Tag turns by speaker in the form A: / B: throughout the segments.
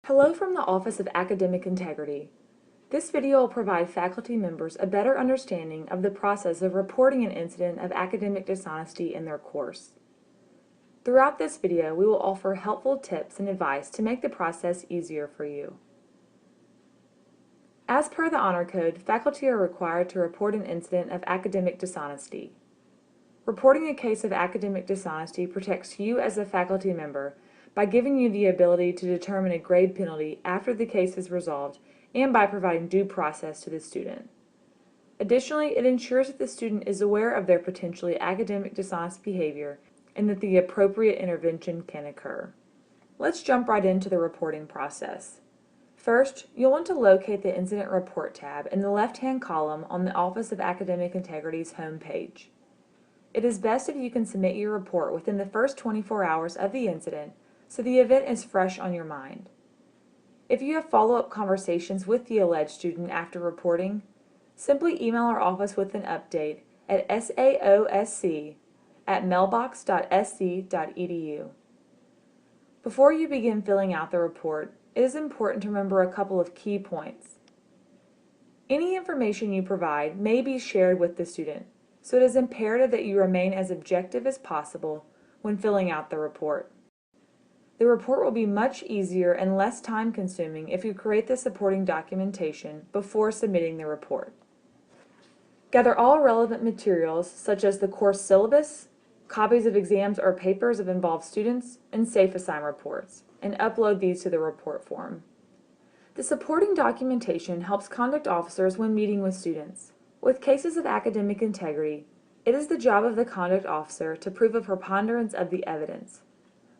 A: Hello from the Office of Academic Integrity. This video will provide faculty members a better understanding of the process of reporting an incident of academic dishonesty in their course. Throughout this video, we will offer helpful tips and advice to make the process easier for you. As per the Honor Code, faculty are required to report an incident of academic dishonesty. Reporting a case of academic dishonesty protects you as a faculty member by giving you the ability to determine a grade penalty after the case is resolved and by providing due process to the student. Additionally, it ensures that the student is aware of their potentially academic dishonest behavior and that the appropriate intervention can occur. Let's jump right into the reporting process. First, you'll want to locate the Incident Report tab in the left-hand column on the Office of Academic Integrity's home page. It is best if you can submit your report within the first 24 hours of the incident so the event is fresh on your mind. If you have follow-up conversations with the alleged student after reporting, simply email our office with an update at saosc@mailbox.sc.edu. Before you begin filling out the report, it is important to remember a couple of key points. Any information you provide may be shared with the student, so it is imperative that you remain as objective as possible when filling out the report. The report will be much easier and less time-consuming if you create the supporting documentation before submitting the report. Gather all relevant materials such as the course syllabus, copies of exams or papers of involved students, and safe assign reports, and upload these to the report form. The supporting documentation helps conduct officers when meeting with students. With cases of academic integrity, it is the job of the conduct officer to prove a preponderance of the evidence.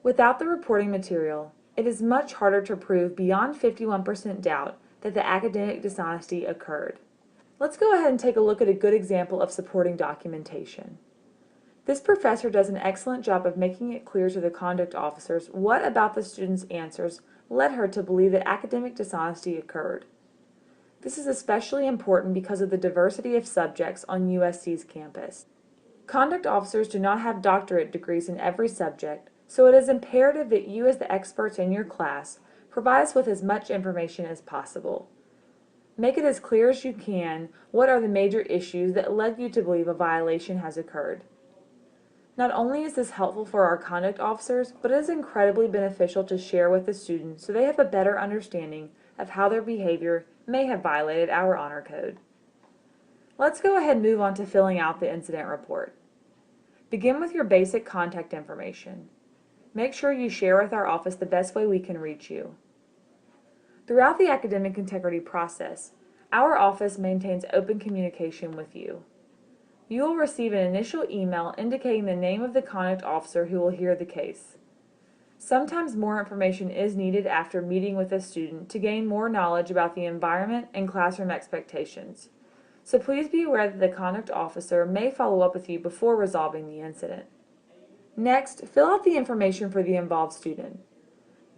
A: Without the reporting material, it is much harder to prove beyond 51% doubt that the academic dishonesty occurred. Let's go ahead and take a look at a good example of supporting documentation. This professor does an excellent job of making it clear to the conduct officers what about the student's answers led her to believe that academic dishonesty occurred. This is especially important because of the diversity of subjects on UofSC's campus. Conduct officers do not have doctorate degrees in every subject, so it is imperative that you as the experts in your class provide us with as much information as possible. Make it as clear as you can what are the major issues that led you to believe a violation has occurred. Not only is this helpful for our conduct officers, but it is incredibly beneficial to share with the students so they have a better understanding of how their behavior may have violated our honor code. Let's go ahead and move on to filling out the incident report. Begin with your basic contact information. Make sure you share with our office the best way we can reach you. Throughout the academic integrity process, our office maintains open communication with you. You will receive an initial email indicating the name of the conduct officer who will hear the case. Sometimes more information is needed after meeting with a student to gain more knowledge about the environment and classroom expectations. So please be aware that the conduct officer may follow up with you before resolving the incident. Next, fill out the information for the involved student.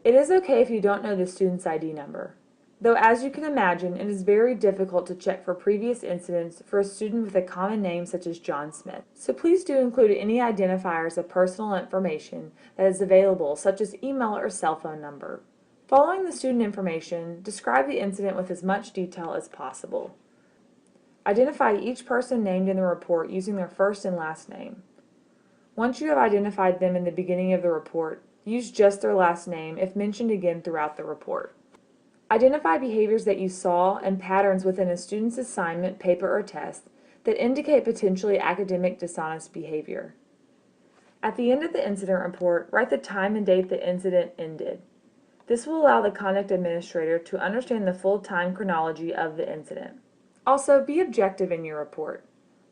A: It is okay if you don't know the student's ID number, though as you can imagine, it is very difficult to check for previous incidents for a student with a common name such as John Smith. So please do include any identifiers of personal information that is available, such as email or cell phone number. Following the student information, describe the incident with as much detail as possible. Identify each person named in the report using their first and last name. Once you have identified them in the beginning of the report, use just their last name if mentioned again throughout the report. Identify behaviors that you saw and patterns within a student's assignment, paper, or test that indicate potentially academic dishonest behavior. At the end of the incident report, write the time and date the incident ended. This will allow the conduct administrator to understand the full time chronology of the incident. Also, be objective in your report.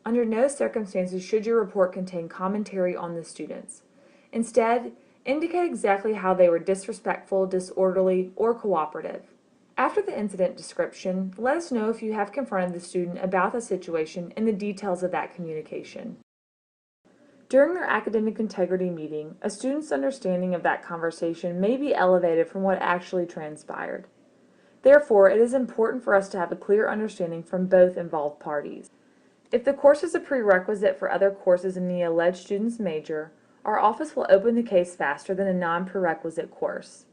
A: Under no circumstances should your report contain commentary on the students. Instead, indicate exactly how they were disrespectful, disorderly, or cooperative. After the incident description, let us know if you have confronted the student about the situation and the details of that communication. During their academic integrity meeting, a student's understanding of that conversation may be elevated from what actually transpired. Therefore, it is important for us to have a clear understanding from both involved parties. If the course is a prerequisite for other courses in the alleged student's major, our office will open the case faster than a non-prerequisite course.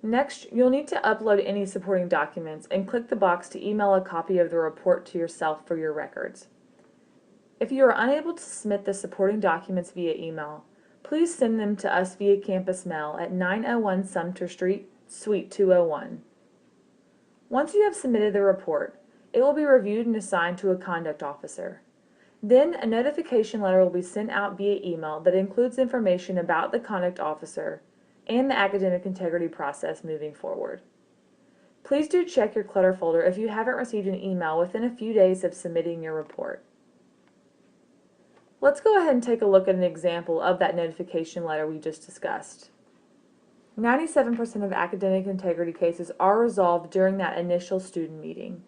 A: Next, you'll need to upload any supporting documents and click the box to email a copy of the report to yourself for your records. If you are unable to submit the supporting documents via email, please send them to us via campus mail at 901 Sumter Street, Suite 201. Once you have submitted the report, it will be reviewed and assigned to a conduct officer. Then a notification letter will be sent out via email that includes information about the conduct officer and the academic integrity process moving forward. Please do check your clutter folder if you haven't received an email within a few days of submitting your report. Let's go ahead and take a look at an example of that notification letter we just discussed. 97% of academic integrity cases are resolved during that initial student meeting.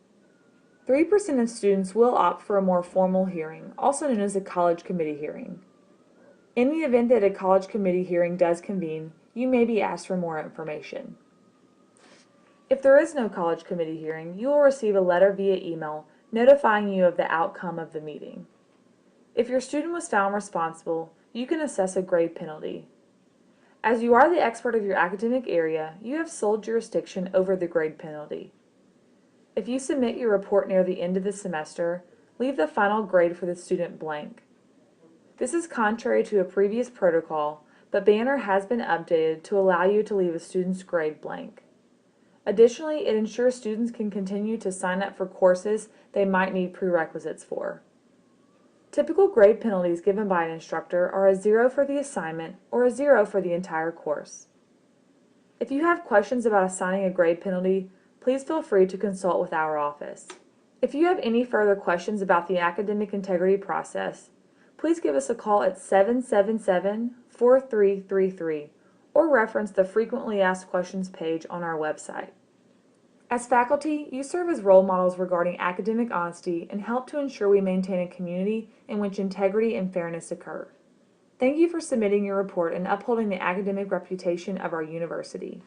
A: 3% of students will opt for a more formal hearing, also known as a college committee hearing. In the event that a college committee hearing does convene, you may be asked for more information. If there is no college committee hearing, you will receive a letter via email notifying you of the outcome of the meeting. If your student was found responsible, you can assess a grade penalty. As you are the expert of your academic area, you have sole jurisdiction over the grade penalty. If you submit your report near the end of the semester, leave the final grade for the student blank. This is contrary to a previous protocol, but Banner has been updated to allow you to leave a student's grade blank. Additionally, it ensures students can continue to sign up for courses they might need prerequisites for. Typical grade penalties given by an instructor are a 0 for the assignment or a 0 for the entire course. If you have questions about assigning a grade penalty, please feel free to consult with our office. If you have any further questions about the academic integrity process, please give us a call at 777-4333 or reference the Frequently Asked Questions page on our website. As faculty, you serve as role models regarding academic honesty and help to ensure we maintain a community in which integrity and fairness occur. Thank you for submitting your report and upholding the academic reputation of our university.